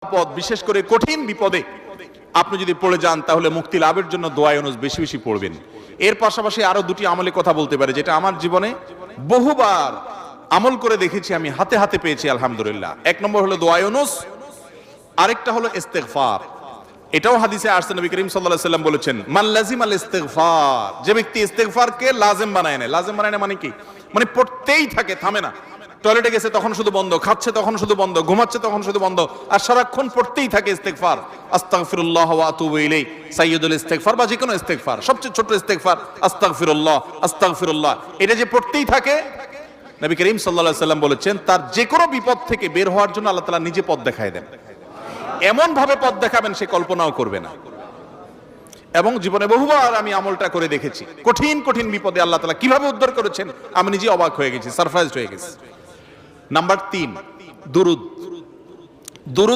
বিপদ, বিশেষ করে কঠিন বিপদে আপনি যদি পড়ে যান তাহলে মুক্তি লাভের জন্য দোয়া ইউনুস বেশি বেশি পড়বেন। এর পাশাপাশি আরো দুটি আমলে কথা বলতে পারে, যেটা আমার জীবনে বহুবার আমল করে দেখেছি, আমি হাতে হাতে পেয়েছি আলহামদুলিল্লাহ। এক নম্বর হলো দোয়া ইউনুস, আরেকটা হলো ইস্তেগফার। এটাও হাদিসে আসছে, নবী করিম সাল্লাল্লাহু আলাইহি ওয়াসাল্লাম বলেছেন, মান লাজিমাল ইস্তেগফার, যে ব্যক্তি ইস্তেগফারকে লাজিম বানায় নেয়। লাজিম বানায় নেয় মানে কি? মানে পড়তেই থাকে, থামে না। টয়লেটে গেছে তখন শুধু বন্ধ, খাচ্ছে তখন শুধু বন্ধ, ঘুমাচ্ছে তখন শুধু বন্ধ, আর সারাক্ষণ পড়তেই থাকে ইস্তেগফার। আস্তাগফিরুল্লাহ ওয়া আতুবু ইলাইহি, সাইয়্যিদুল ইস্তেগফার, বা যে কোনো ইস্তেগফার, সবচেয়ে ছোট ইস্তেগফার আস্তাগফিরুল্লাহ আস্তাগফিরুল্লাহ। এটা যে পড়তেই থাকে, নবী করিম সাল্লাল্লাহু আলাইহি ওয়াসাল্লাম বলেছেন, তার যে কোনো বিপদ থেকে বের হওয়ার জন্য আল্লাহ তাআলা নিজে পথ দেখায় দেন। এমন ভাবে পথ দেখাবেন সে কল্পনাও করবে না। এবং জীবনে বহুবার আমি আমলটা করে দেখেছি, কঠিন কঠিন বিপদে আল্লাহ তাআলা কিভাবে উদ্ধার করেছেন আমি নিজে অবাক হয়ে গেছি, সারপ্রাইজড হয়ে গেছি। নাম্বার 3, দুরুদ।